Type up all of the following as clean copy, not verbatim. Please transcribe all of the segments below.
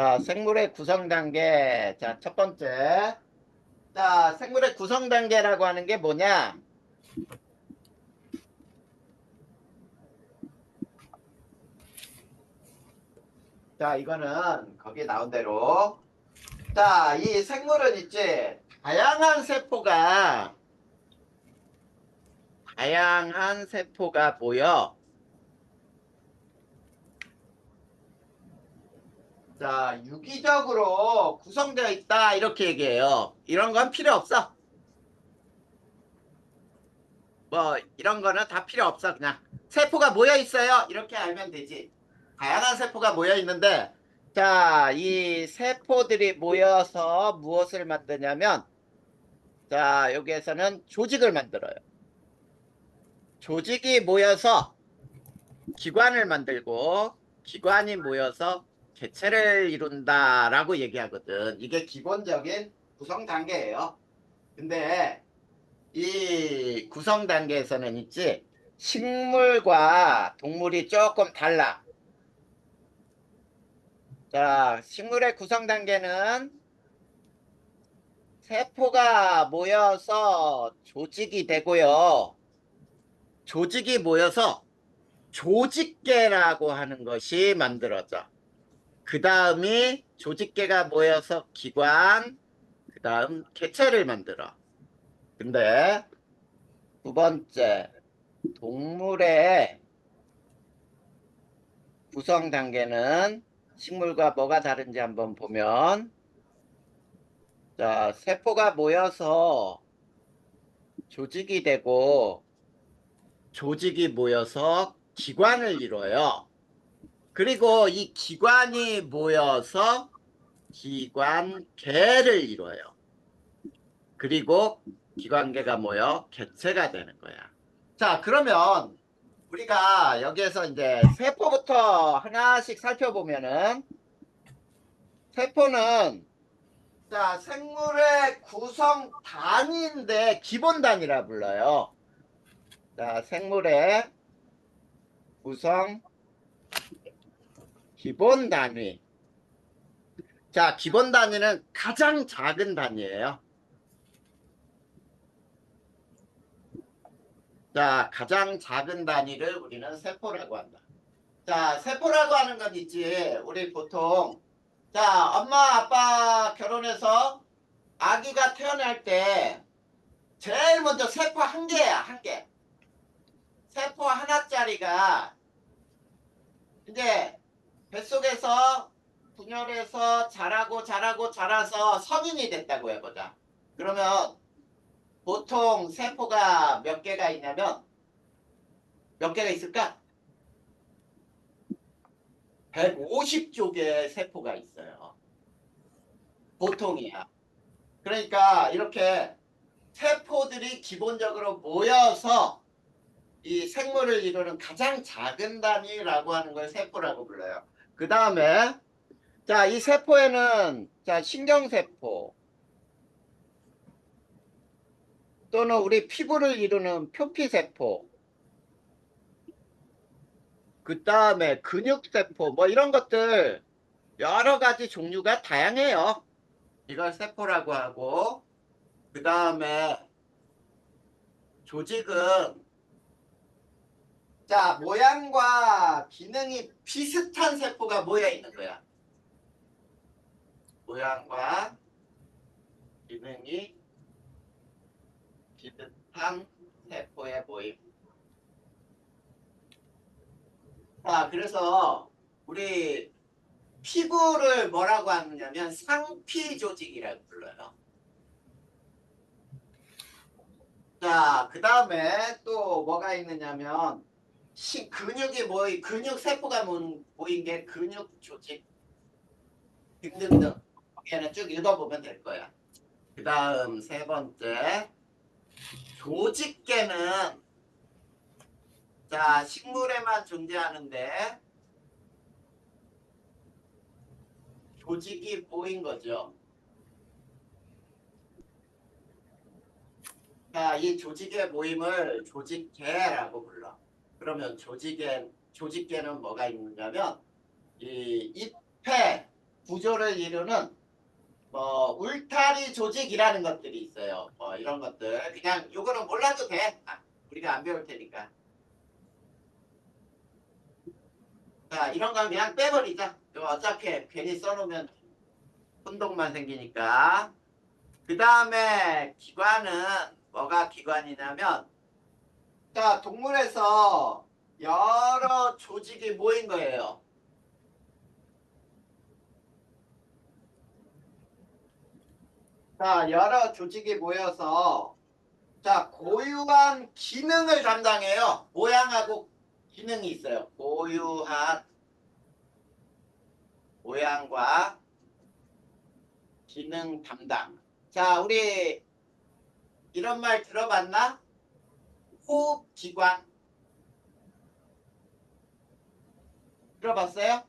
자, 생물의 구성 단계. 자, 첫 번째. 자, 생물의 구성 단계라고 하는 게 뭐냐? 자, 이거는 거기 나온 대로. 자, 이 생물은 있지. 다양한 세포가 모여. 자, 유기적으로 구성되어 있다. 이렇게 얘기해요. 이런 건 필요 없어. 뭐, 이런 거는 다 필요 없어. 그냥 세포가 모여 있어요. 이렇게 알면 되지. 다양한 세포가 모여 있는데, 자, 이 세포들이 모여서 무엇을 만드냐면, 자, 여기에서는 조직을 만들어요. 조직이 모여서 기관을 만들고, 기관이 모여서 개체를 이룬다라고 얘기하거든. 이게 기본적인 구성 단계예요. 근데 이 구성 단계에서는 있지, 식물과 동물이 조금 달라. 자, 식물의 구성 단계는 세포가 모여서 조직이 되고요. 조직이 모여서 조직계라고 하는 것이 만들어져. 그 다음이 조직계가 모여서 기관, 그 다음 개체를 만들어. 근데 두 번째, 동물의 구성 단계는 식물과 뭐가 다른지 한번 보면, 자, 세포가 모여서 조직이 되고, 조직이 모여서 기관을 이뤄요. 그리고 이 기관이 모여서 기관계를 이뤄요. 그리고 기관계가 모여 개체가 되는 거야. 자, 그러면 우리가 여기에서 이제 세포부터 하나씩 살펴보면은, 세포는 자, 생물의 구성 단위인데 기본 단위라 불러요. 자, 생물의 구성 기본 단위. 자, 기본 단위는 가장 작은 단위예요. 자, 가장 작은 단위를 우리는 세포라고 한다. 자, 세포라고 하는 건 있지. 우리 보통, 자, 엄마, 아빠 결혼해서 아기가 태어날 때 제일 먼저 세포 한 개야, 한 개. 세포 하나짜리가 이제 뱃속에서 분열해서 자라서 성인이 됐다고 해보자. 그러면 보통 세포가 몇 개가 있냐면, 몇 개가 있을까? 150쪽의 세포가 있어요. 보통이야. 그러니까 이렇게 세포들이 기본적으로 모여서 이 생물을 이루는 가장 작은 단위라고 하는 걸 세포라고 불러요. 그 다음에 자, 이 세포에는 자, 신경세포 또는 우리 피부를 이루는 표피세포, 그 다음에 근육세포 뭐 이런 것들 여러 가지 종류가 다양해요. 이걸 세포라고 하고, 그 다음에 조직은 자, 모양과 기능이 비슷한 세포가 모여 있는 거야. 모양과 기능이 비슷한 세포의 모임. 자, 그래서 우리 피부를 뭐라고 하느냐면 상피 조직이라고 불러요. 자, 그 다음에 또 뭐가 있느냐면 근육 세포가 모인 게 근육 조직 등등등. 얘는 쭉 읽어보면 될 거야. 그 다음 세 번째, 조직계는 자, 식물에만 존재하는데 조직이 모인 거죠. 자, 이 조직의 모임을 조직계라고 불러. 그러면 조직계는 뭐가 있느냐면 이 잎에 구조를 이루는 뭐 울타리 조직이라는 것들이 있어요. 뭐 이런 것들 그냥 요거는 몰라도 돼. 우리가 안 배울 테니까. 자, 이런 건 그냥 빼버리자. 이거 어차피 괜히 써놓으면 혼동만 생기니까. 그 다음에 기관은 뭐가 기관이냐면, 자, 동물에서 여러 조직이 모인 거예요. 자, 여러 조직이 모여서, 자, 고유한 기능을 담당해요. 모양하고 기능이 있어요. 고유한 모양과 기능 담당. 자, 우리 이런 말 들어봤나? 호흡기관. 들어봤어요?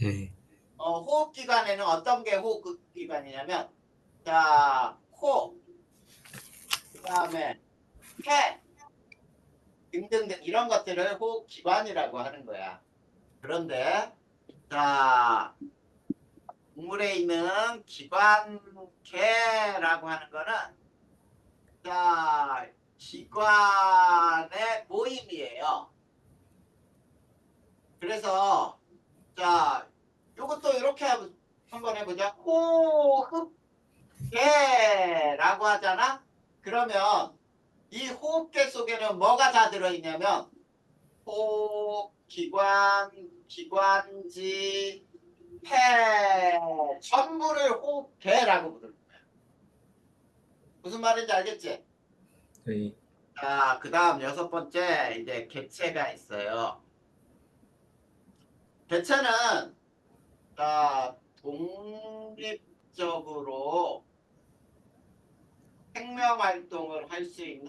네. 호흡기관에는 어떤 게 호흡기관이냐면, 자, 코, 그 다음에 폐 등등등 이런 것들을 호흡기관이라고 하는 거야. 그런데, 자, 동물에 있는 기관계라고 하는 거는, 자, 기관의 모임이에요. 그래서, 자, 요것도 이렇게 한번 해보자. 호흡계라고 하잖아? 그러면 이 호흡계 속에는 뭐가 다 들어있냐면, 호흡, 기관, 기관지, 폐, 전부를 호흡계라고 부르는 거야. 무슨 말인지 알겠지? 네. 자, 그 다음 6번째, 이제 개체가 있어요. 개체는, 자, 독립적으로 생명 활동을 할 수 있는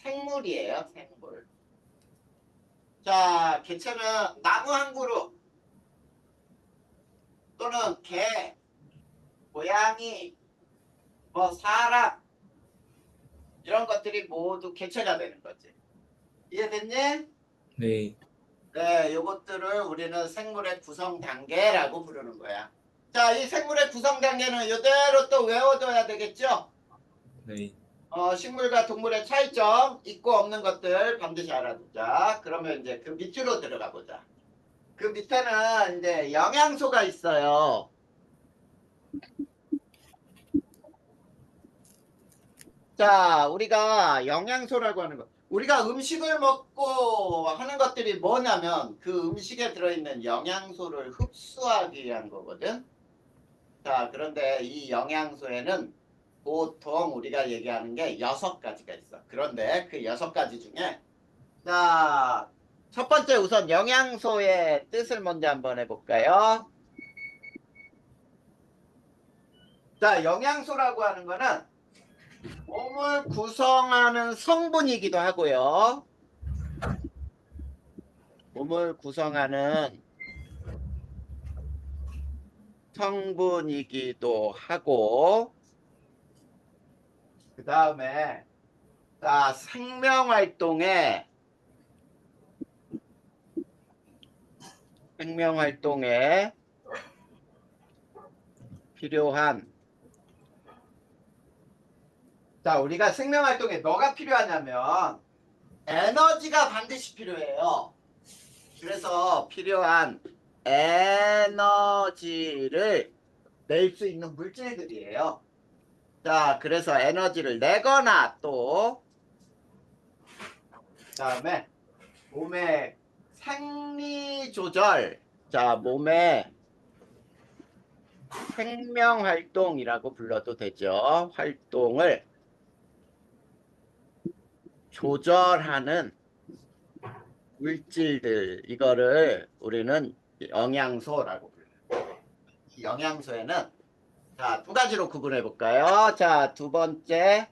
생물이에요, 생물. 자, 개체는 나무 한 그루 또는 개, 고양이, 뭐 사람 이런 것들이 모두 개체가 되는 거지. 이해됐니? 네. 네, 요것들을 우리는 생물의 구성 단계라고 부르는 거야. 자, 이 생물의 구성 단계는 이대로 또 외워둬야 되겠죠? 네. 식물과 동물의 차이점, 있고 없는 것들 반드시 알아두자. 그러면 이제 그 밑으로 들어가 보자. 그 밑에는 이제 영양소가 있어요. 자, 우리가 영양소라고 하는 거. 우리가 음식을 먹고 하는 것들이 뭐냐면 그 음식에 들어있는 영양소를 흡수하기 위한 거거든. 자, 그런데 이 영양소에는 보통 우리가 얘기하는 게 6가지가 있어. 그런데 그 6가지 중에 자, 첫 번째 우선 영양소의 뜻을 먼저 한번 해볼까요? 자, 영양소라고 하는 거는 몸을 구성하는 성분이기도 하고요. 몸을 구성하는 성분이기도 하고, 그 다음에, 자, 생명활동에 필요한, 자, 우리가 생명활동에 뭐가 필요하냐면, 에너지가 반드시 필요해요. 그래서 필요한 에너지를 낼 수 있는 물질들이에요. 자, 그래서 에너지를 내거나 또, 그다음에 몸의 생리 조절, 자, 몸의 생명 활동이라고 불러도 되죠. 활동을 조절하는 물질들, 이거를 우리는 영양소라고 불러요. 이 영양소에는 자, 2가지로 구분해 볼까요? 자, 두 번째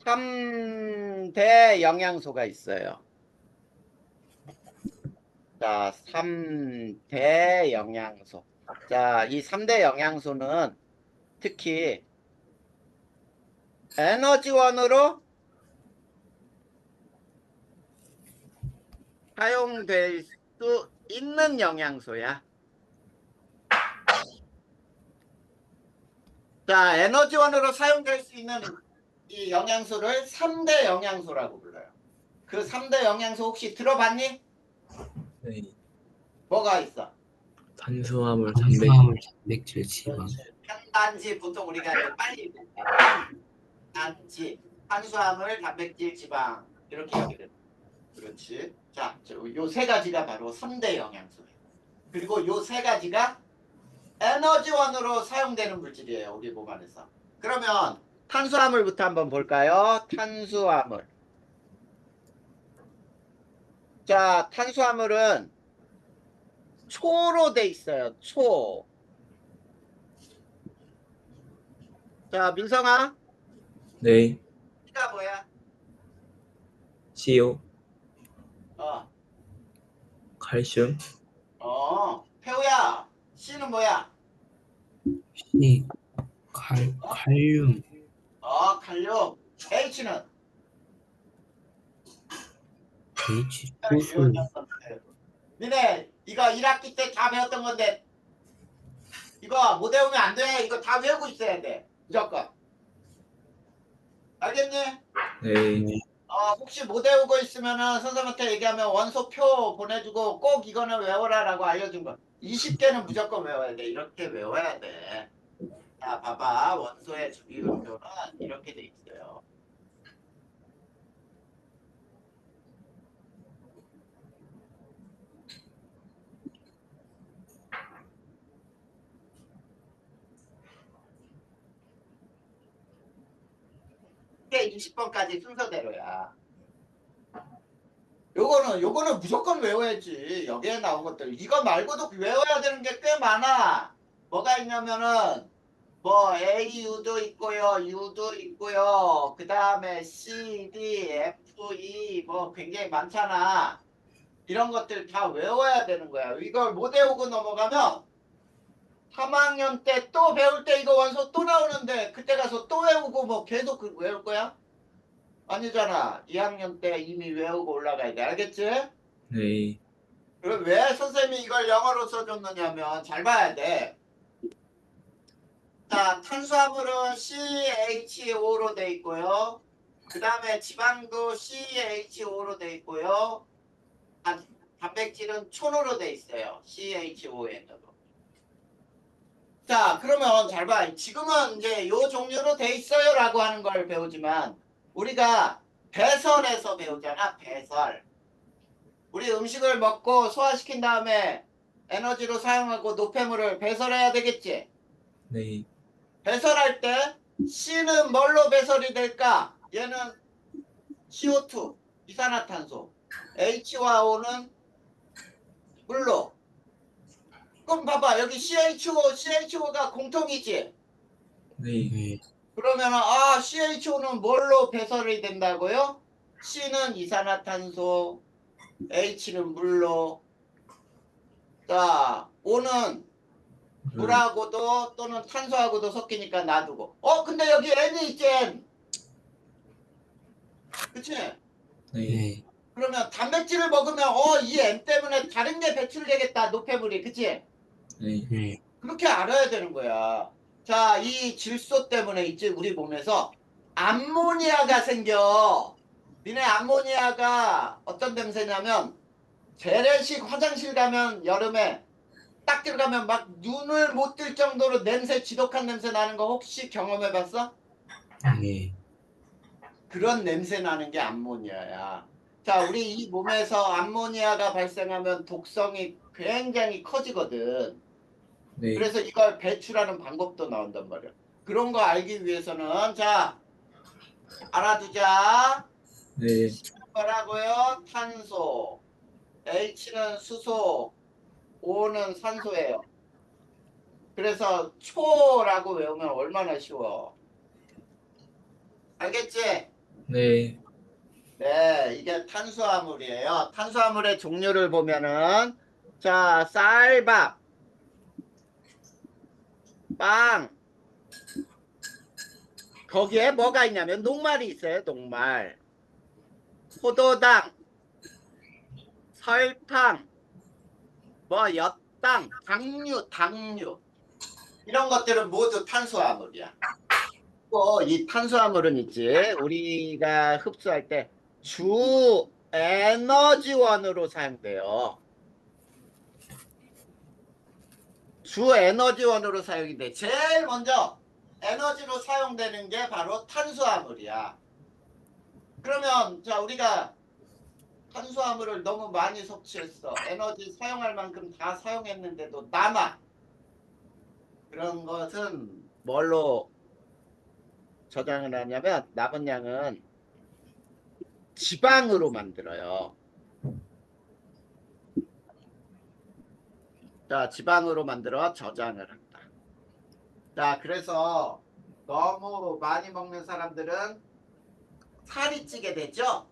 3대 영양소가 있어요. 자, 3대 영양소. 자, 이 3대 영양소는 특히 에너지원으로 사용될 수 있는 영양소야. 자, 에너지원으로 사용될 수 있는 이 영양소를 3대 영양소라고 불러요. 그 3대 영양소 혹시 들어봤니? 네. 뭐가 있어? 탄수화물, 탄수화물, 단백질, 지방. 그렇지. 편단지 보통 우리가 이제 빨리 단지 탄수화물, 단백질, 지방 이렇게 얘기를. 그렇지. 자, 요 세 가지가 바로 3대 영양소예요. 그리고 요 세 가지가 에너지원으로 사용되는 물질이에요. 우리 몸 안에서. 그러면 탄수화물부터 한번 볼까요? 탄수화물. 자, 탄수화물은 초로 돼 있어요. 초. 자, 민성아, 네. C가 뭐야? CO, 어, 칼슘, 태우야, C는 뭐야? C, 칼륨, 칼륨. H는? H, 효소. 니네 이거 1학기 때 다 배웠던 건데 이거 못 외우면 안 돼. 이거 다 외우고 있어야 돼. 무조건. 알겠니? 네. 혹시 못 외우고 있으면은 선생님한테 얘기하면 원소표 보내주고 꼭 이거는 외워라라고 알려준 거. 20개는 무조건 외워야 돼. 이렇게 외워야 돼. 자, 봐봐. 원소의 주기율표는 이렇게 돼 있어요. 이게 20번까지 순서대로야. 요거는 무조건 외워야지. 여기에 나온 것들. 이거 말고도 외워야 되는 게 꽤 많아. 뭐가 있냐면은 뭐 AU도 있고요. U도 있고요. 그 다음에 C, D, F, E 뭐 굉장히 많잖아. 이런 것들 다 외워야 되는 거야. 이걸 못 외우고 넘어가면 3학년 때 또 배울 때 이거 원소 또 나오는데 그때 가서 또 외우고 뭐 계속 외울 거야? 아니잖아. 2학년 때 이미 외우고 올라가야 돼. 알겠지? 네. 그럼 왜 선생님이 이걸 영어로 써줬느냐면 잘 봐야 돼. 자, 탄수화물은 CHO로 돼 있고요. 그 다음에 지방도 CHO로 돼 있고요. 단백질은 촌으로 돼 있어요. CHON으로. 자, 그러면 잘 봐. 지금은 이제 요 종류로 돼 있어요 라고 하는 걸 배우지만 우리가 배설해서 배우잖아. 배설. 우리 음식을 먹고 소화시킨 다음에 에너지로 사용하고 노폐물을 배설해야 되겠지. 네. 배설할 때 C는 뭘로 배설이 될까? 얘는 CO2, 이산화탄소. H와 O는 물로. 그럼 봐봐. 여기 CHO가 공통이지. 네. 네. 그러면은 CHO는 뭘로 배설이 된다고요? C는 이산화탄소, H는 물로. 자, O는 물하고도 또는 탄소하고도 섞이니까 놔두고. 근데 여기 N이 있지. N. 그치? 네. 네. 그러면 단백질을 먹으면 이 N 때문에 다른 게 배출되겠다. 노폐물이. 그치? 네. 네. 그렇게 알아야 되는 거야. 자, 이 질소 때문에 있지 우리 몸에서 암모니아가 생겨. 니네 암모니아가 어떤 냄새냐면 재래식 화장실 가면 여름에 딱 들어가면 막 눈을 못 뜰 정도로 냄새 지독한 냄새 나는 거 혹시 경험해 봤어? 네. 그런 냄새 나는 게 암모니아야. 자, 우리 이 몸에서 암모니아가 발생하면 독성이 굉장히 커지거든. 네. 그래서 이걸 배출하는 방법도 나온단 말이야. 그런 거 알기 위해서는 자, 알아두자. 네. 뭐라고요? 탄소. H는 수소. O는 산소예요. 그래서 초라고 외우면 얼마나 쉬워. 알겠지? 네. 네, 이게 탄수화물이에요. 탄수화물의 종류를 보면은 자, 쌀밥, 빵. 거기에 뭐가 있냐면 녹말이 있어요. 녹말. 포도당, 설탕, 뭐 엿당, 당류 이런 것들은 모두 탄수화물이야. 또 이 탄수화물은 있지. 우리가 흡수할 때 주 에너지원으로 사용돼요. 주 에너지원으로 사용이 돼. 제일 먼저 에너지로 사용되는 게 바로 탄수화물이야. 그러면 자 우리가 탄수화물을 너무 많이 섭취했어. 에너지 사용할 만큼 다 사용했는데도 남아. 그런 것은 뭘로 저장을 하냐면 남은 양은 지방으로 만들어요. 자, 지방으로 만들어 저장을 한다. 자, 그래서 너무 많이 먹는 사람들은 살이 찌게 되죠?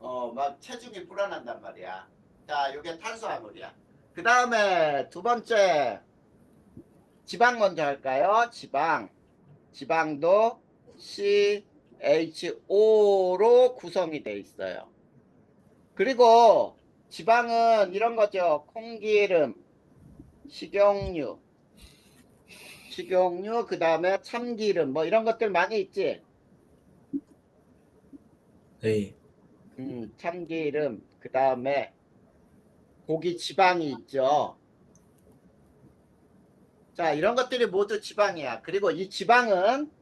막 체중이 불어난단 말이야. 자, 이게 탄수화물이야. 그 다음에 두 번째, 지방 먼저 할까요? 지방. 지방도 CHO로 구성이 돼 있어요. 그리고 지방은 이런 거죠. 콩기름, 식용유, 그 다음에 참기름, 뭐 이런 것들 많이 있지. 네, 참기름, 그 다음에 고기 지방이 있죠. 자, 이런 것들이 모두 지방이야. 그리고 이 지방은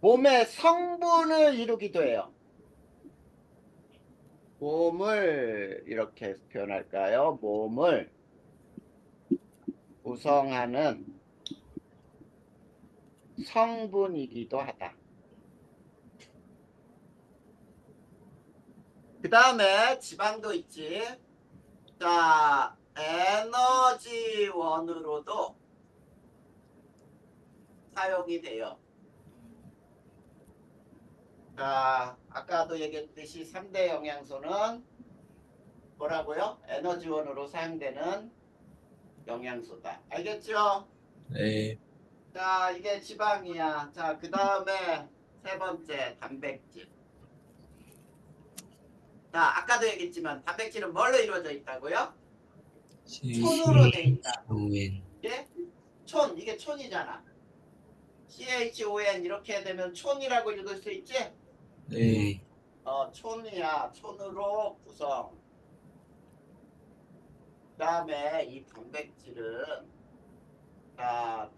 몸의 성분을 이루기도 해요. 몸을 이렇게 표현할까요? 몸을 구성하는 성분이기도 하다. 그 다음에 지방도 있지. 자, 에너지원으로도 사용이 돼요. 자, 아까도 얘기했듯이 3대 영양소는 뭐라고요? 에너지원으로 사용되는 영양소다. 알겠죠? 네, 자, 이게 지방이야. 자, 그 다음에 세 번째, 단백질. 자, 아까도 얘기했지만 단백질은 뭘로 이루어져 있다고요? 촌으로 돼 있다. CHON. 예? 이게 촌이잖아. CHON 이렇게 되면 촌이라고 읽을 수 있지? 네, 촌이야. 촌으로 구성. 그 다음에 이 단백질은 자,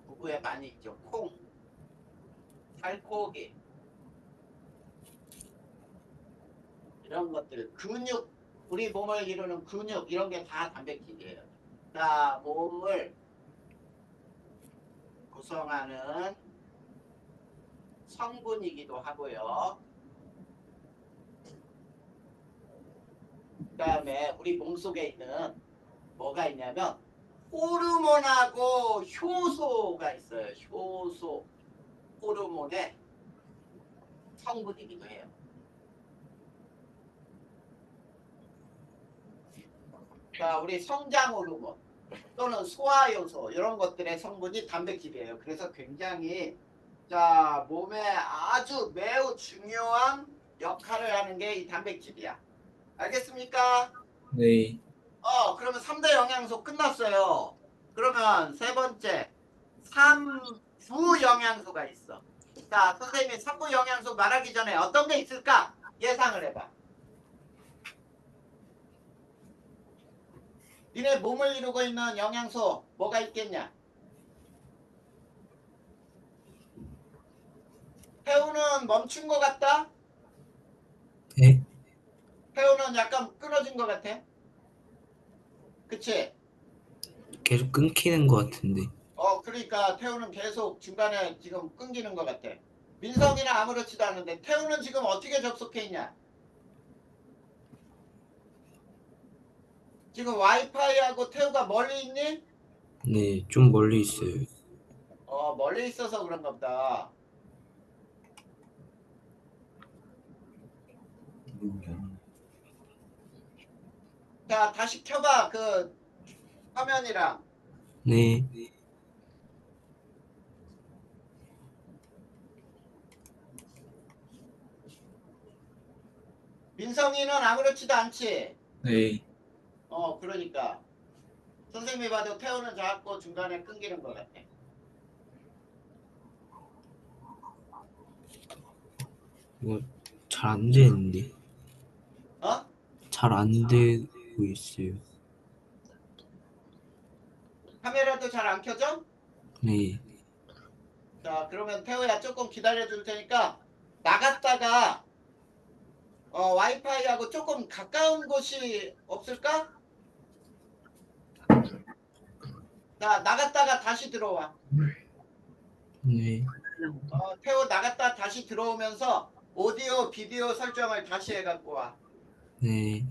두부에 많이 있죠. 콩, 살코기 이런 것들, 근육, 우리 몸을 이루는 근육 이런 게 다 단백질이에요. 자, 몸을 구성하는 성분이기도 하고요. 그 다음에 우리 몸속에 있는 뭐가 있냐면 호르몬하고 효소가 있어요. 효소, 호르몬의 성분이기도 해요. 자, 우리 성장 호르몬 또는 소화 요소 이런 것들의 성분이 단백질이에요. 그래서 굉장히 자, 몸에 아주 매우 중요한 역할을 하는 게 이 단백질이야. 알겠습니까? 네, 그러면 3대 영양소 끝났어요. 그러면 세 번째 3부 영양소가 있어. 자, 선생님이 3부 영양소 말하기 전에 어떤 게 있을까? 예상을 해봐. 니네 몸을 이루고 있는 영양소 뭐가 있겠냐? 태우는 멈춘 것 같다? 네, 태우는 약간 끊어진 것 같아? 그치? 계속 끊기는 것 같은데. 그러니까 태우는 계속 중간에 지금 끊기는 것 같아. 민성이는 아무렇지도 않은데 태우는 지금 어떻게 접속해 있냐? 지금 와이파이하고 태우가 멀리 있니? 네, 좀 멀리 있어요. 멀리 있어서 그런가 보다. 자, 다시 켜봐. 그 화면이랑. 네, 민성이는 아무렇지도 않지. 네. 그러니까 선생님이 봐도 태우는 자꾸 중간에 끊기는 것 같아. 이거 잘 안 되는데. 어? 잘 안 되고 있어요. 카메라도 잘 안 켜져? 네. 자, 그러면 태호야 조금 기다려 줄 테니까 나갔다가 와이파이하고 조금 가까운 곳이 없을까? 자, 나갔다가 다시 들어와. 네. 태호 나갔다 다시 들어오면서 오디오, 비디오 설정을 다시 해갖고 와. 네.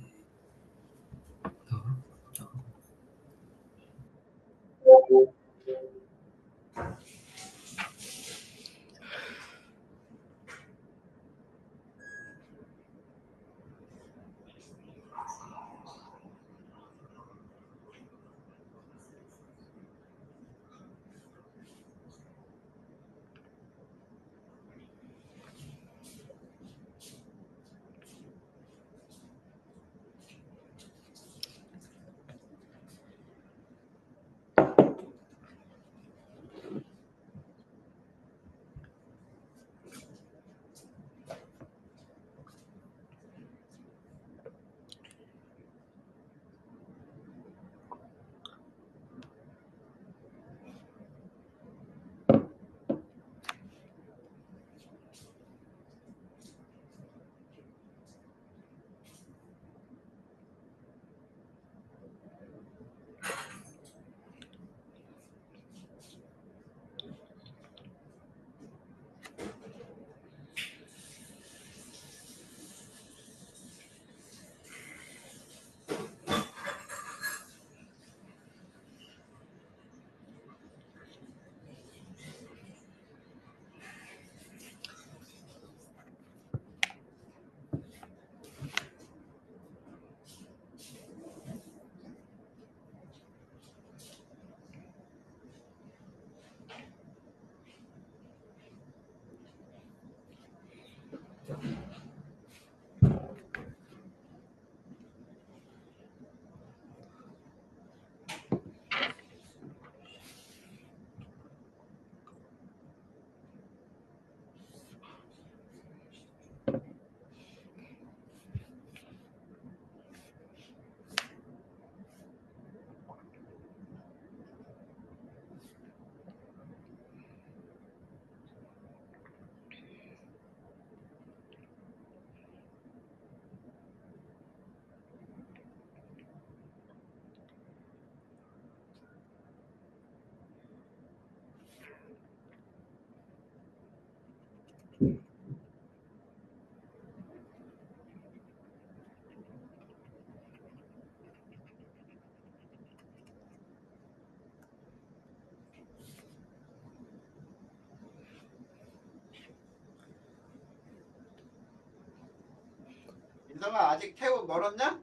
민성아 아직 태호 멀었냐?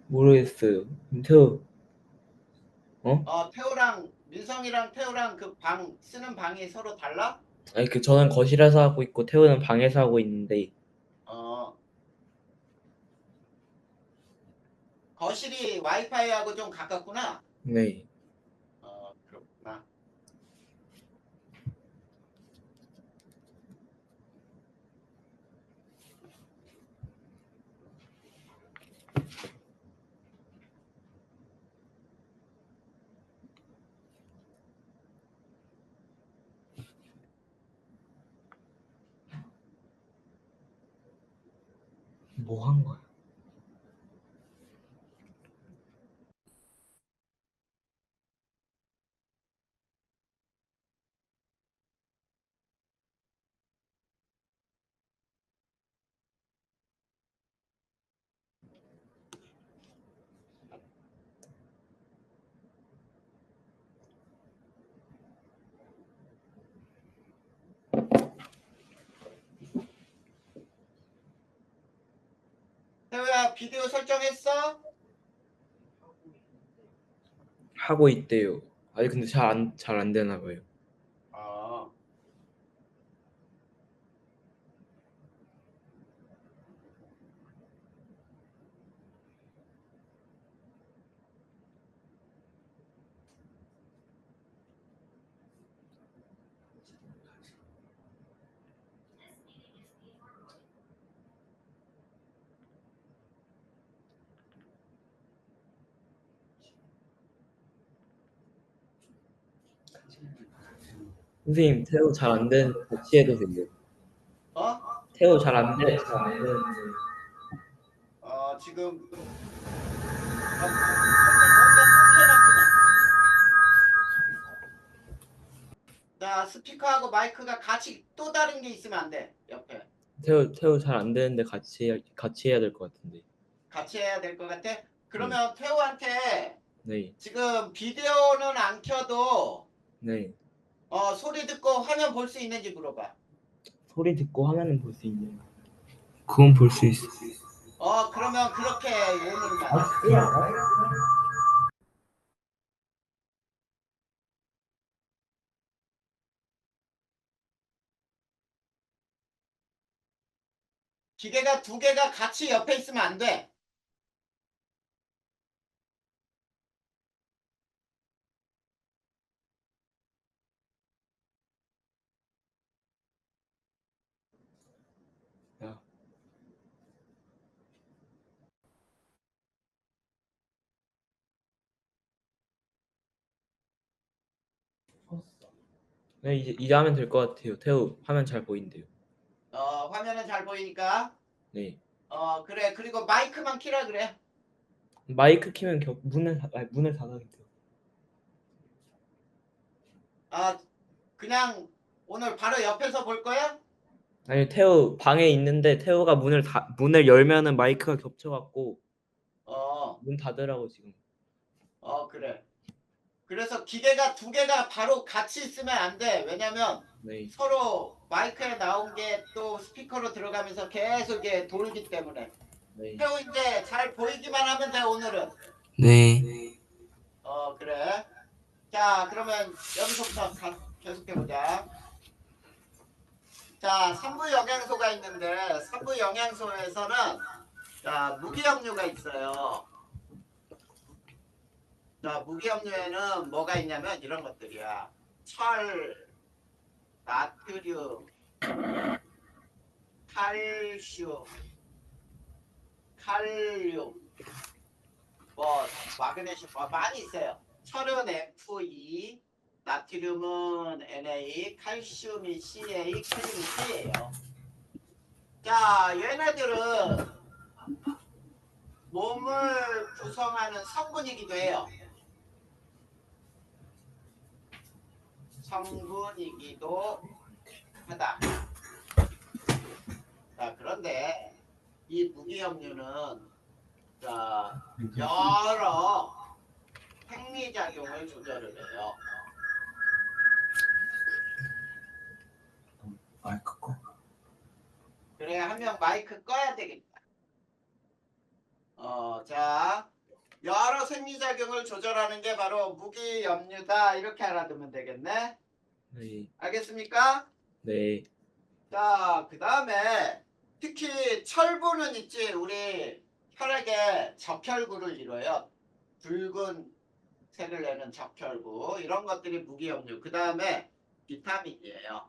모르겠어요. 태우. 태호랑 민성이랑 태호랑 그 방 쓰는 방이 서로 달라? 아니 저는 거실에서 하고 있고 태우는 방에서 하고 있는데. 어, 거실이 와이파이하고 좀 가깝구나. 네. 그렇구나. 뭐 한 거야? 태호야 비디오 설정했어? 하고 있대요. 아니 근데 잘 안 되나 봐요. 어, 선생님 태우 잘 안 되는데 같이 해도 돼요. 어? 태우 잘안 되는데 지금 뭔가 불편하구나. 자, 스피커하고 마이크가 같이 또 다른 게 있으면 안 돼. 옆에. 태우 잘 안 되는데 같이 해야 될 것 같은데. 같이 해야 될 것 같아. 그러면 태우한테 네. 지금 비디오는 안 켜도 네. 소리 듣고 화면 볼 수 있는지 물어봐. 소리 듣고 화면은 볼 수 있네요. 그건 볼 수 있어. 그러면 그렇게 오늘만 해. 기계가 두 개가 같이 옆에 있으면 안 돼. 야. 네, 이제 하면 될 것 같아요. 태우 화면 잘 보인대요. 화면은 잘 보이니까. 네. 그래. 그리고 마이크만 키라 그래. 마이크 키면 문을 닫아야 돼요. 그냥 오늘 바로 옆에서 볼 거야? 아니 태우 방에 있는데 태우가 문을 열면은 마이크가 겹쳐갖고 어, 문 닫으라고 지금. 그래. 그래서 기계가 두 개가 바로 같이 있으면 안 돼. 왜냐면 네. 서로 마이크에 나온 게 또 스피커로 들어가면서 계속 이게 돌기 때문에. 네. 태우 이제 잘 보이기만 하면 돼, 오늘은. 네. 그래. 자, 그러면 여기서부터 계속해보자. 자, 3부 영양소가 있는데 3부 영양소에서는 자, 무기압류가 있어요. 자, 무기압류에는 뭐가 있냐면 이런 것들이야. 철, 나트륨, 칼슘, 칼륨, 마그네슘 많이 있어요. 철은 Fe, 나트륨은 Na, 칼슘이 Ca, 칼륨이 C예요. 자, 얘네들은 몸을 구성하는 성분이기도 해요. 성분이기도 하다. 자, 그런데 이 무기압류는 자, 여러 생리작용을 조절을 해요. 마이크 꺼. 그래, 한 명 마이크 꺼야 되겠다. 자, 여러 생리작용을 조절하는 게 바로 무기압류다. 이렇게 알아두면 되겠네. 네. 알겠습니까? 네. 자, 그 다음에 특히 철분은 있지. 우리 혈액에 적혈구를 이뤄요. 붉은 색을 내는 적혈구. 이런 것들이 무기압류. 그 다음에 비타민이에요.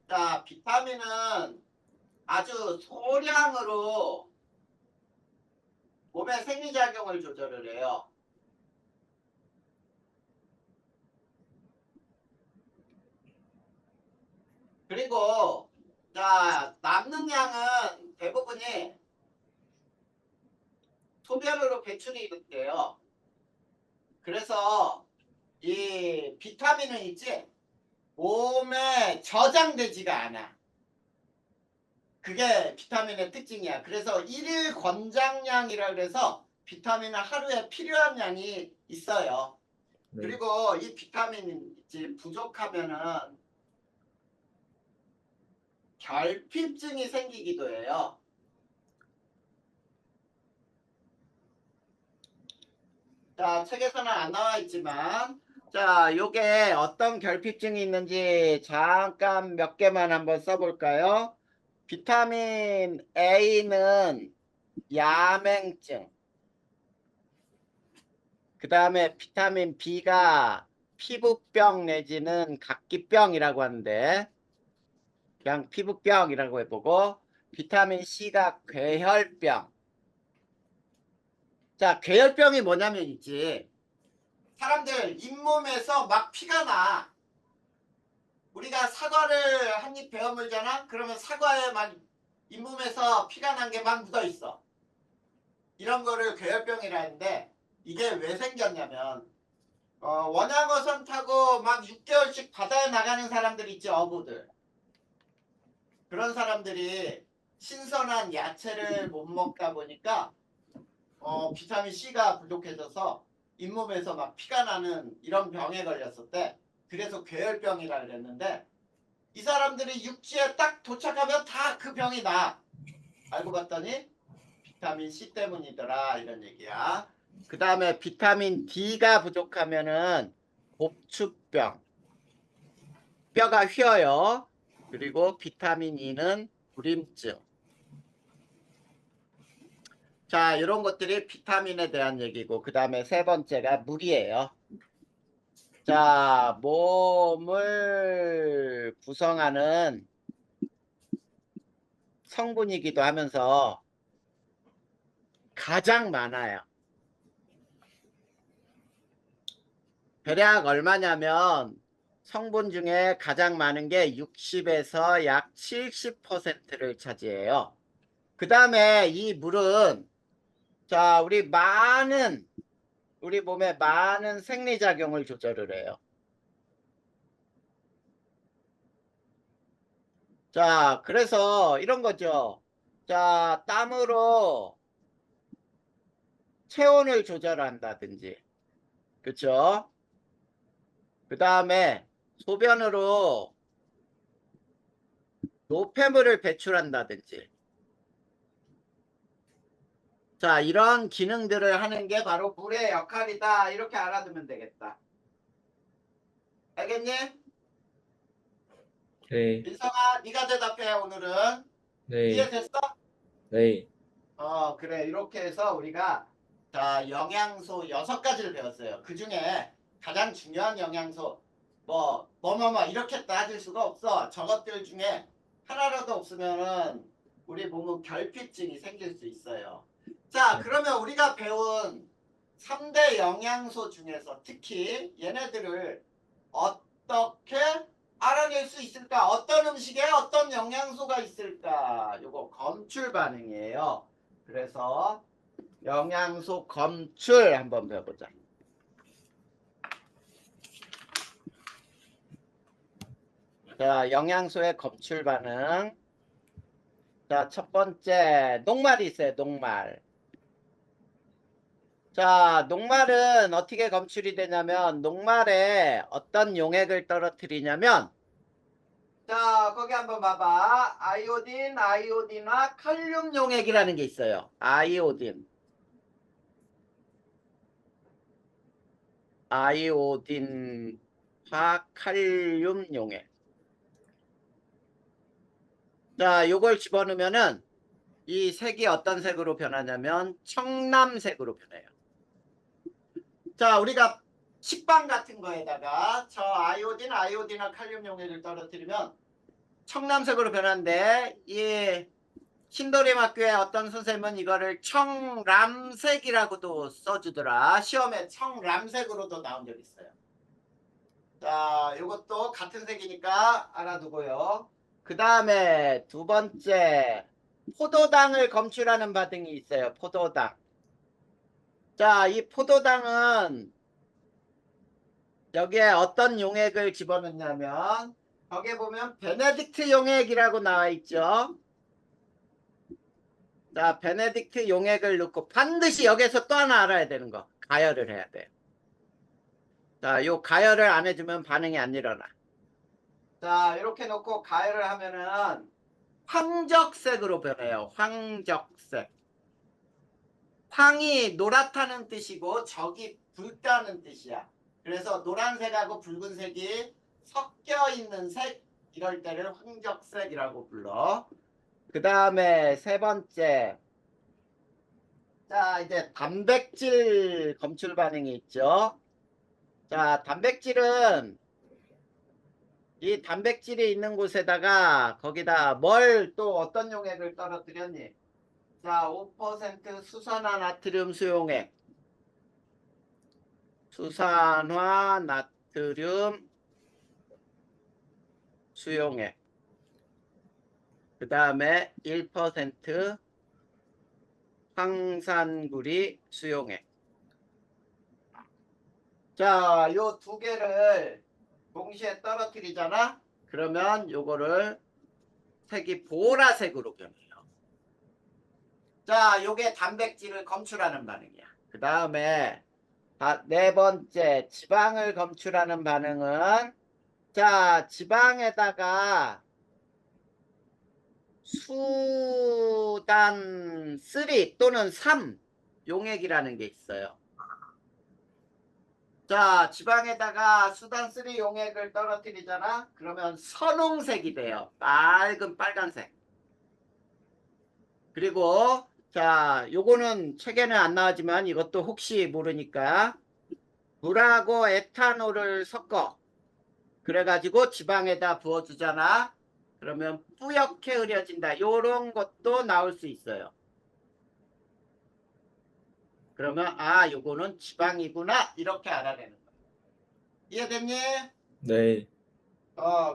자, 비타민은 아주 소량으로 몸의 생리작용을 조절을 해요. 그리고 자, 남는 양은 대부분이 소변으로 배출이 돼요. 그래서 이 비타민은 있지 몸에 저장되지가 않아. 그게 비타민의 특징이야. 그래서 일일 권장량이라 그래서 비타민은 하루에 필요한 양이 있어요. 네. 그리고 이 비타민 부족하면은 결핍증이 생기기도 해요. 자, 책에서는 안 나와 있지만 자, 요게 어떤 결핍증이 있는지 잠깐 몇 개만 한번 써볼까요? 비타민 A는 야맹증, 그 다음에 비타민 B가 피부병 내지는 각기병이라고 하는데 그냥 피부병이라고 해보고 비타민 C가 괴혈병. 자, 괴혈병이 뭐냐면 있지 사람들 잇몸에서 막 피가 나. 우리가 사과를 한 입 베어 물잖아? 그러면 사과에 막 잇몸에서 피가 난 게 막 묻어 있어. 이런 거를 괴혈병이라 하는데 이게 왜 생겼냐면 원양어선 타고 막 6개월씩 바다에 나가는 사람들 있지, 어부들. 그런 사람들이 신선한 야채를 못 먹다 보니까 비타민 C가 부족해져서 잇몸에서 막 피가 나는 이런 병에 걸렸었대. 그래서 괴혈병이라 그랬는데 이 사람들이 육지에 딱 도착하면 다 그 병이 나. 알고 봤더니 비타민 C 때문이더라, 이런 얘기야. 그 다음에 비타민 D가 부족하면은 복축병, 뼈가 휘어요. 그리고 비타민 E는 불임증. 자, 이런 것들이 비타민에 대한 얘기고, 그 다음에 세 번째가 물이에요. 자, 몸을 구성하는 성분이기도 하면서 가장 많아요. 대략 얼마냐면 성분 중에 가장 많은 게 60에서 약 70%를 차지해요. 그 다음에 이 물은 자, 우리 몸에 많은 생리작용을 조절을 해요. 자, 그래서 이런 거죠. 자, 땀으로 체온을 조절한다든지, 그쵸? 그 다음에 소변으로 노폐물을 배출한다든지, 자, 이런 기능들을 하는 게 바로 물의 역할이다. 이렇게 알아두면 되겠다. 알겠니? 네, 민성아, 네가 대답해, 오늘은. 네, 이해됐어? 네, 그래. 이렇게 해서 우리가 자, 영양소 6가지를 배웠어요. 그 중에 가장 중요한 영양소 이렇게 따질 수가 없어. 저것들 중에 하나라도 없으면은 우리 몸은 결핍증이 생길 수 있어요. 자, 그러면 우리가 배운 3대 영양소 중에서 특히 얘네들을 어떻게 알아낼 수 있을까? 어떤 음식에 어떤 영양소가 있을까? 요거 검출 반응이에요. 그래서 영양소 검출 한번 배워보자. 자, 영양소의 검출 반응. 자, 첫 번째 녹말이 있어요. 녹말. 자, 녹말은 어떻게 검출이 되냐면 녹말에 어떤 용액을 떨어뜨리냐면 자, 거기 한번 봐봐. 아이오딘과 칼륨 용액이라는 게 있어요. 아이오딘과 칼륨 용액. 자, 요걸 집어넣으면은 이 색이 어떤 색으로 변하냐면 청남색으로 변해요. 자, 우리가 식빵 같은 거에다가 저 아이오딘과 칼륨 용액을 떨어뜨리면 청남색으로 변하는데 이 신도림학교에 어떤 선생님은 이거를 청람색이라고도 써주더라. 시험에 청람색으로도 나온 적 있어요. 자, 이것도 같은 색이니까 알아두고요. 그 다음에 두 번째, 포도당을 검출하는 반응이 있어요. 포도당. 자, 이 포도당은 여기에 어떤 용액을 집어넣냐면 거기에 보면 베네딕트 용액이라고 나와 있죠. 자, 베네딕트 용액을 넣고 반드시 여기서 또 하나 알아야 되는 거. 가열을 해야 돼. 자, 요 가열을 안 해주면 반응이 안 일어나. 자, 이렇게 놓고 가열을 하면은 황적색으로 변해요. 황적색. 황이 노랗다는 뜻이고 적이 붉다는 뜻이야. 그래서 노란색하고 붉은색이 섞여 있는 색, 이럴 때를 황적색이라고 불러. 그 다음에 세 번째. 자, 이제 단백질 검출 반응이 있죠. 자, 단백질은 이 단백질이 있는 곳에다가 거기다 뭘 또 어떤 용액을 떨어뜨렸니? 자, 5% 수산화 나트륨 수용액. 수산화 나트륨 수용액. 그 다음에 1% 황산구리 수용액. 자, 요 두 개를 동시에 떨어뜨리잖아? 그러면 요거를 색이 보라색으로 변해요. 자, 요게 단백질을 검출하는 반응이야. 그 다음에 네 번째 지방을 검출하는 반응은 자, 지방에다가 수단 3 또는 3 용액이라는 게 있어요. 자, 지방에다가 수단 3 용액을 떨어뜨리잖아? 그러면 선홍색이 돼요. 맑은 빨간색. 그리고 자, 요거는 책에는 안 나왔지만 이것도 혹시 모르니까 물하고 에탄올을 섞어. 그래가지고 지방에다 부어주잖아. 그러면 뿌옇게 흐려진다. 요런 것도 나올 수 있어요. 그러면 아, 요거는 지방이구나. 이렇게 알아내는 거야. 이해됐니? 네.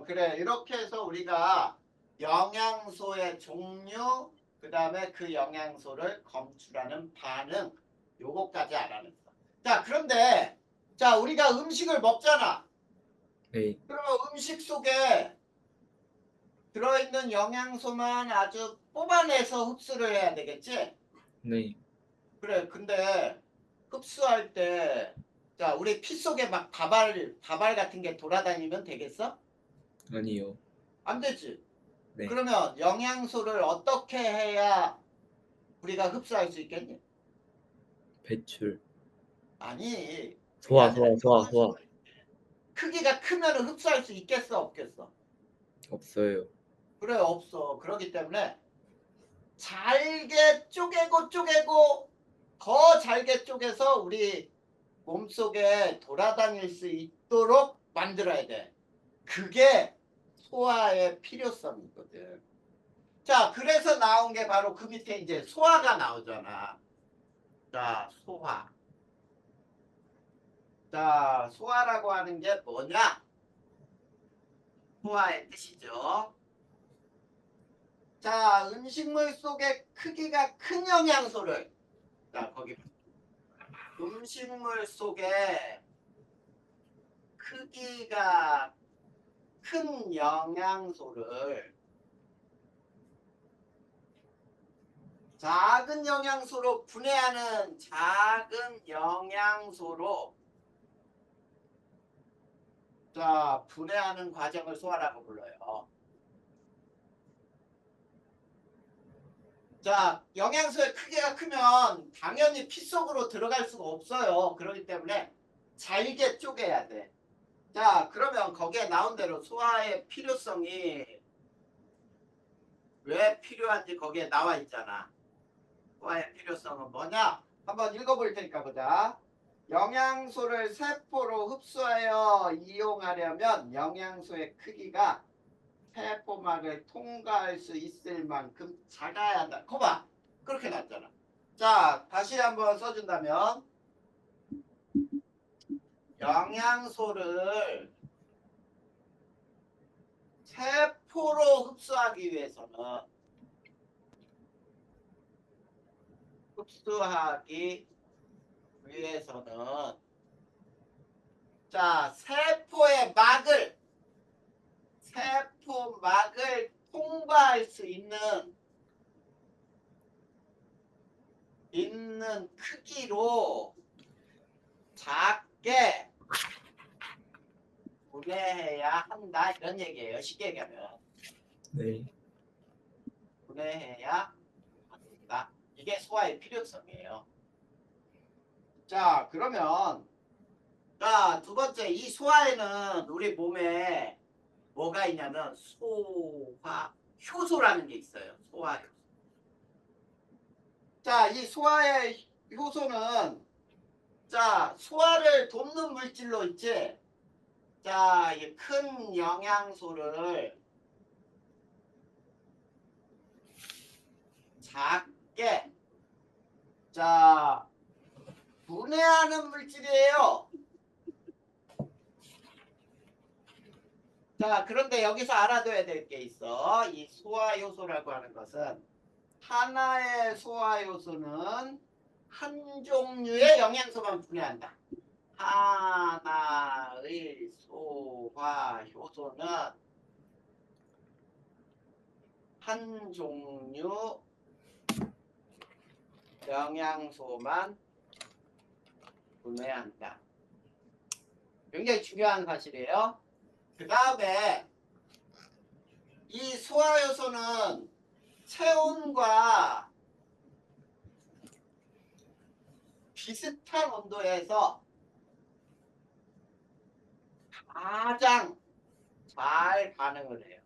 그래. 이렇게 해서 우리가 영양소의 종류, 그 다음에 그 영양소를 검출하는 반응, 요거까지 알아냈어. 자, 그런데, 자, 우리가 음식을 먹잖아. 네. 그러면 음식 속에 들어있는 영양소만 아주 뽑아내서 흡수를 해야 되겠지? 네. 그래. 근데 흡수할 때, 자, 우리 피 속에 막 다발 같은 게 돌아다니면 되겠어? 아니요. 안 되지. 네. 그러면 영양소를 어떻게 해야 우리가 흡수할 수 있겠니? 배출. 아니, 그게 소화, 아니라 소화, 소화, 소화. 크기가 크면 흡수할 수 있겠어, 없겠어? 없어요. 그래, 없어. 그렇기 때문에 잘게 쪼개고 더 잘게 쪼개서 우리 몸속에 돌아다닐 수 있도록 만들어야 돼. 그게 소화의 필요성이거든. 자, 그래서 나온 게 바로 그 밑에 이제 소화가 나오잖아. 자, 소화. 자, 소화라고 하는 게 뭐냐? 소화의 뜻이죠. 자, 음식물 속에 크기가 큰 영양소를, 자, 거기 음식물 속에 크기가 큰 영양소를 작은 영양소로 분해하는 작은 영양소로 자, 분해하는 과정을 소화라고 불러요. 자, 영양소의 크기가 크면 당연히 피 속으로 들어갈 수가 없어요. 그렇기 때문에 잘게 쪼개야 돼. 자, 그러면 거기에 나온 대로 소화의 필요성이 왜 필요한지 거기에 나와 있잖아. 소화의 필요성은 뭐냐? 한번 읽어볼 테니까 보자. 영양소를 세포로 흡수하여 이용하려면 영양소의 크기가 세포막을 통과할 수 있을 만큼 작아야 한다. 거봐. 그렇게 났잖아. 자, 다시 한번 써준다면 영양소를 세포로 흡수하기 위해서는 자, 세포막을 통과할 수 있는 크기로 작게 분해해야 한다. 이런 얘기예요. 쉽게 얘기하면. 네. 분해해야 한다. 이게 소화의 필요성이에요. 자, 그러면 자, 두 번째 이 소화에는 우리 몸에 뭐가 있냐면 소화 효소라는 게 있어요. 소화 효소. 자, 이 소화의 효소는 자, 소화를 돕는 물질로 있지. 자, 이 큰 영양소를 작게 자, 분해하는 물질이에요. 자, 그런데 여기서 알아둬야 될 게 있어. 이 소화 요소라고 하는 것은 하나의 소화 요소는 한 종류의 영양소만 분해한다. 하나의 소화 효소는 한 종류 영양소만 분해한다. 굉장히 중요한 사실이에요. 그 다음에 이 소화효소는 체온과 비슷한 온도에서 가장 잘 반응을 해요.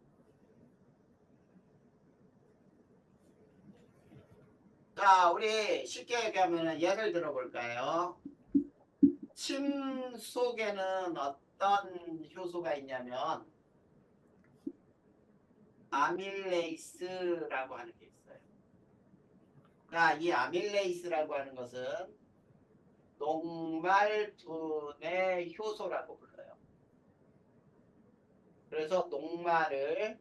자, 우리 쉽게 얘기하면 예를 들어 볼까요? 침 속에는 어떤 효소가 있냐면 아밀레이스라고 하는 게 있어요. 자, 이 아밀레이스라고 하는 것은 녹말분해 효소라고 불러요. 그래서 녹말을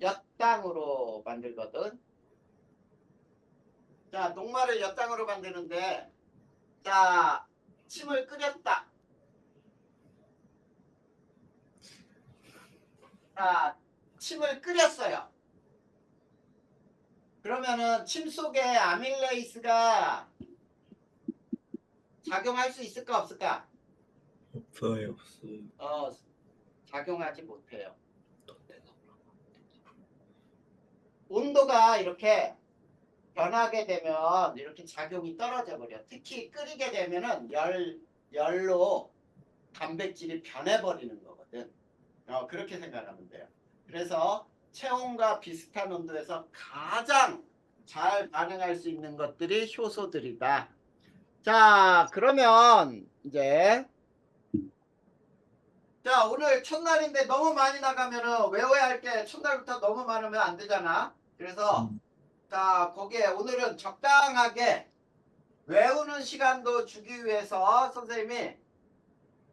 엿당으로 만들거든. 자, 녹말을 엿당으로 만드는데, 자, 침을 끓였다. 자, 침을 끓였어요. 그러면은 침 속에 아밀레이스가 작용할 수 있을까 없을까? 없어요. 작용하지 못해요. 온도가 이렇게 변하게 되면 이렇게 작용이 떨어져 버려. 특히 끓이게 되면은 열로 단백질이 변해버리는 거거든. 그렇게 생각하면 돼요. 그래서 체온과 비슷한 온도에서 가장 잘 반응할 수 있는 것들이 효소들이다. 자, 그러면 이제 자, 오늘 첫날인데 너무 많이 나가면은 외워야 할 게 첫날부터 너무 많으면 안 되잖아. 그래서 자, 거기에 오늘은 적당하게 외우는 시간도 주기 위해서 선생님이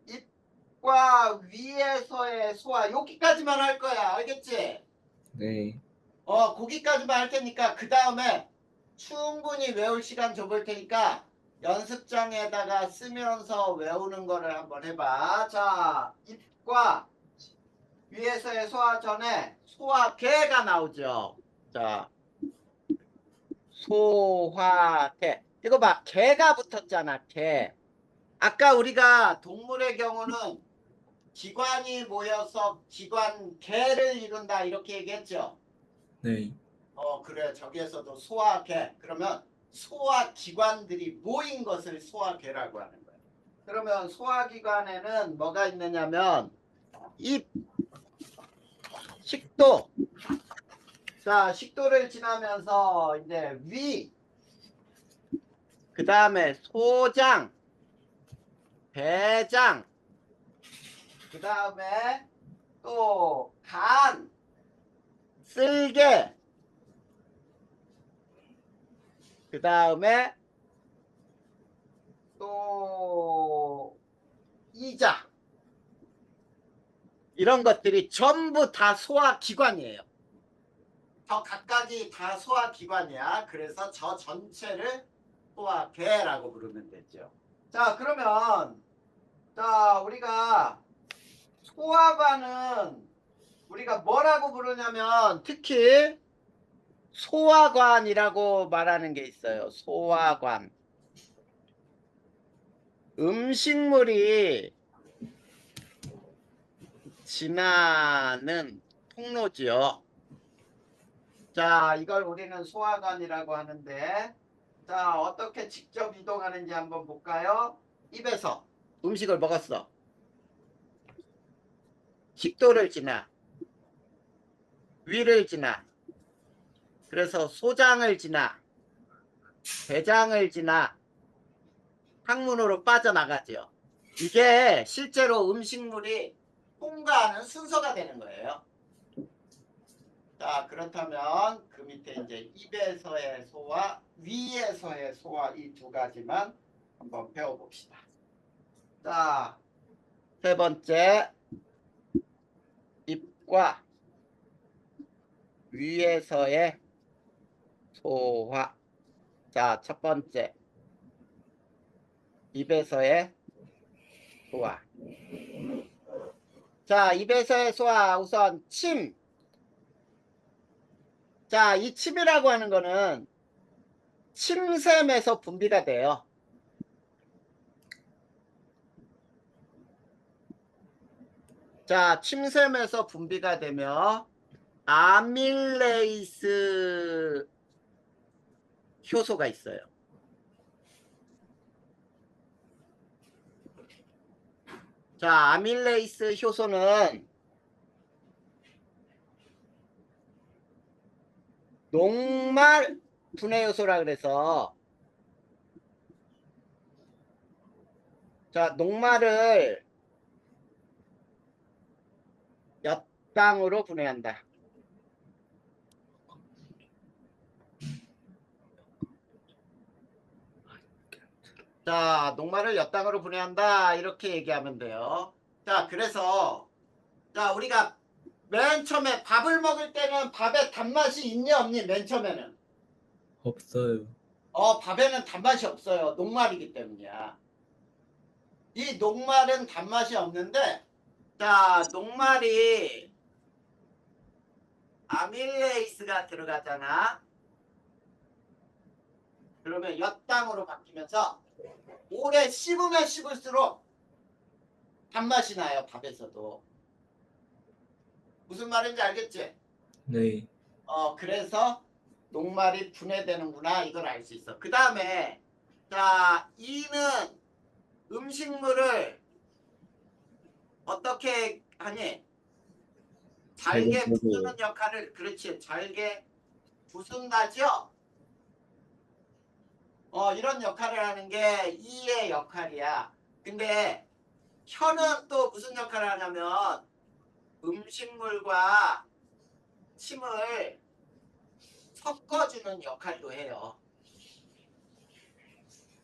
입과 위에서의 소화 여기까지만 할 거야. 알겠지? 네. 거기까지만 할 테니까 그 다음에 충분히 외울 시간 줘볼 테니까 연습장에다가 쓰면서 외우는 거를 한번 해봐. 자, 입과 위에서의 소화 전에 소화계가 나오죠. 자, 소화계. 이거 봐. 개가 붙었잖아. 개. 아까 우리가 동물의 경우는 기관이 모여서 기관 개를 이룬다 이렇게 얘기했죠. 네. 그래. 저기에서도 소화계. 그러면 소화기관들이 모인 것을 소화계라고 하는 거예요. 그러면 소화기관에는 뭐가 있느냐면 입, 식도. 자, 식도를 지나면서 이제 위, 그 다음에 소장, 대장, 그 다음에 또 간, 쓸개, 그 다음에 또 이자, 이런 것들이 전부 다 소화기관이에요. 저 각각이 다 소화기관이야. 그래서 저 전체를 소화계라고 부르면 되죠. 자, 그러면 자, 우리가 소화관은 우리가 뭐라고 부르냐면 특히 소화관이라고 말하는 게 있어요. 소화관. 음식물이 지나는 통로지요. 자, 이걸 우리는 소화관이라고 하는데, 자, 어떻게 직접 이동하는지 한번 볼까요? 입에서 음식을 먹었어. 식도를 지나, 위를 지나, 그래서 소장을 지나, 대장을 지나, 항문으로 빠져나가죠. 이게 실제로 음식물이 통과하는 순서가 되는 거예요. 자, 그렇다면 그 밑에 이제 입에서의 소화, 위에서의 소화 이 두 가지만 한번 배워봅시다. 자, 세 번째 입과 위에서의 소화. 자, 첫 번째. 입에서의 소화. 자, 입에서의 소화 우선 침. 자, 이 침이라고 하는 거는 침샘에서 분비가 돼요. 자, 침샘에서 분비가 되며 아밀레이스 효소가 있어요. 자, 아밀레이스 효소는 녹말 분해 요소라 그래서 자, 녹말을 엿당으로 분해한다. 자, 녹말을 엿당으로 분해한다. 이렇게 얘기하면 돼요. 자, 그래서 자, 우리가 맨 처음에 밥을 먹을 때는 밥에 단맛이 있니 없니? 맨 처음에는. 없어요. 밥에는 단맛이 없어요. 녹말이기 때문이야. 이 녹말은 단맛이 없는데 자, 녹말이 아밀레이스가 들어가잖아. 그러면 엿당으로 바뀌면서 오래 씹으면 씹을수록 단맛이 나요. 밥에서도. 무슨 말인지 알겠지? 네. 그래서 녹말이 분해되는구나. 이걸 알 수 있어. 그 다음에 자, 이는 음식물을 어떻게 하니? 잘게 부수는 역할을, 그렇지, 잘게 부순다죠? 이런 역할을 하는 게 이의 역할이야. 근데 혀는 또 무슨 역할을 하냐면 음식물과 침을 섞어주는 역할도 해요.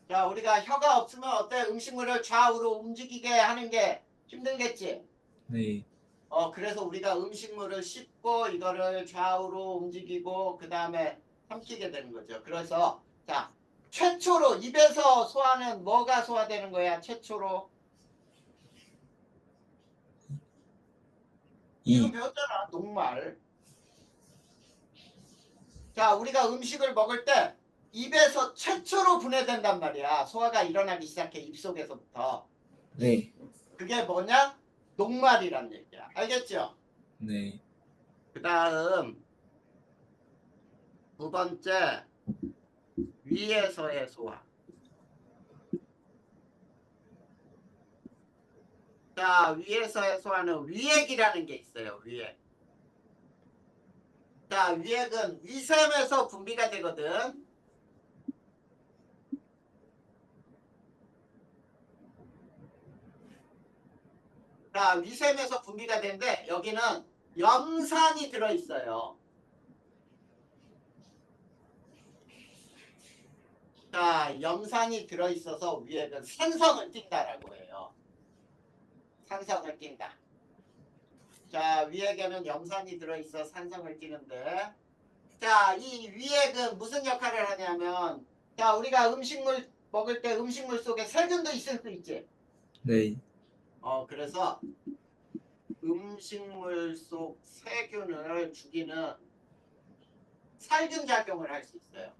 자, 우리가 혀가 없으면 어때? 음식물을 좌우로 움직이게 하는 게 힘들겠지? 네. 그래서 우리가 음식물을 씹고 이거를 좌우로 움직이고 그 다음에 삼키게 되는 거죠. 그래서 자, 최초로 입에서 소화는 뭐가 소화되는 거야? 최초로 지금 이. 배웠잖아. 녹말. 자, 우리가 음식을 먹을 때 입에서 최초로 분해된단 말이야. 소화가 일어나기 시작해. 입속에서부터. 네. 그게 뭐냐? 녹말이란 얘기야. 알겠죠? 네. 그 다음 두 번째 위에서의 소화. 자, 위에서의 소화는 위액이라는 게 있어요. 위액. 자, 위액은 위샘에서 분비가 되거든. 자, 위샘에서 분비가 되는데 여기는 염산이 들어있어요. 자, 염산이 들어있어서 위액은 산성을 띈다라고 해요. 산성을 띈다. 자, 위액에는 염산이 들어있어 산성을 띠는데 자, 이 위액은 무슨 역할을 하냐면 자, 우리가 음식물 먹을 때 음식물 속에 세균도 있을 수 있지. 네. 그래서 음식물 속 세균을 죽이는 살균 작용을 할 수 있어요.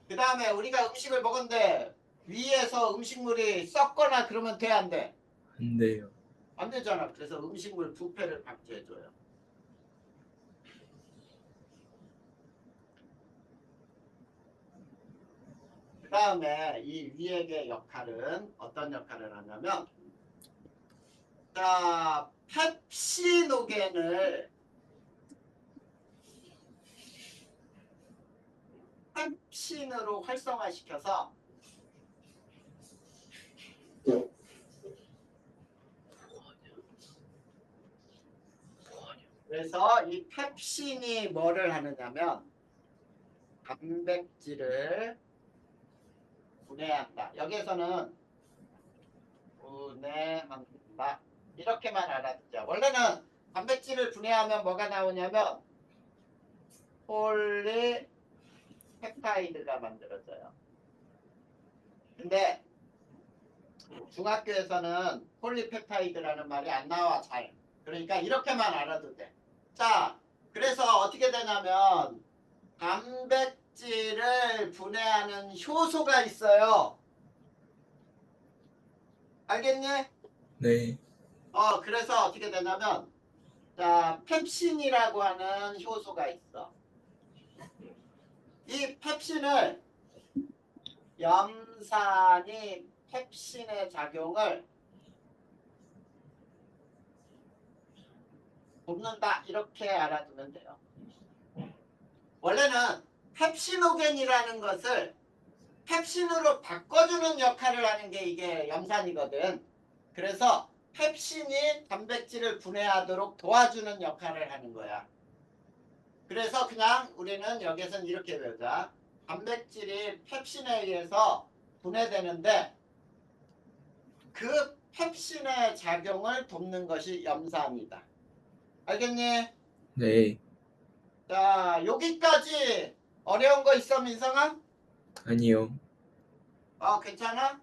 그 다음에 우리가 음식을 먹었는데 위에서 음식물이 썩거나 그러면 돼, 안 돼? 안 돼요. 안 되잖아. 그래서 음식물 부패를 방지해줘요. 그 다음에 이 위액의 역할은 어떤 역할을 하냐면 자, 펩시노겐을 펩신으로 활성화시켜서 그래서 이 펩신이 뭐를 하느냐면 단백질을 분해한다. 여기에서는 분해한다. 이렇게만 알아두자. 원래는 단백질을 분해하면 뭐가 나오냐면 폴리펩타이드가 만들어져요. 근데 중학교에서는 폴리펩타이드라는 말이 안 나와 잘. 그러니까 이렇게만 알아도 돼. 자, 그래서 어떻게 되냐면 단백질을 분해하는 효소가 있어요. 알겠니? 네. 그래서 어떻게 되냐면 자, 펩신이라고 하는 효소가 있어. 이 펩신을 염산이 펩신의 작용을 돕는다 이렇게 알아두면 돼요. 원래는 펩시노겐이라는 것을 펩신으로 바꿔주는 역할을 하는 게 이게 염산이거든. 그래서 펩신이 단백질을 분해하도록 도와주는 역할을 하는 거야. 그래서 그냥 우리는 여기서는 이렇게 배우자. 단백질이 펩신에 의해서 분해되는데 그 펩신의 작용을 돕는 것이 염산이다. 알겠니? 네. 자, 여기까지 어려운 거 있어, 민성아? 아니요. 괜찮아?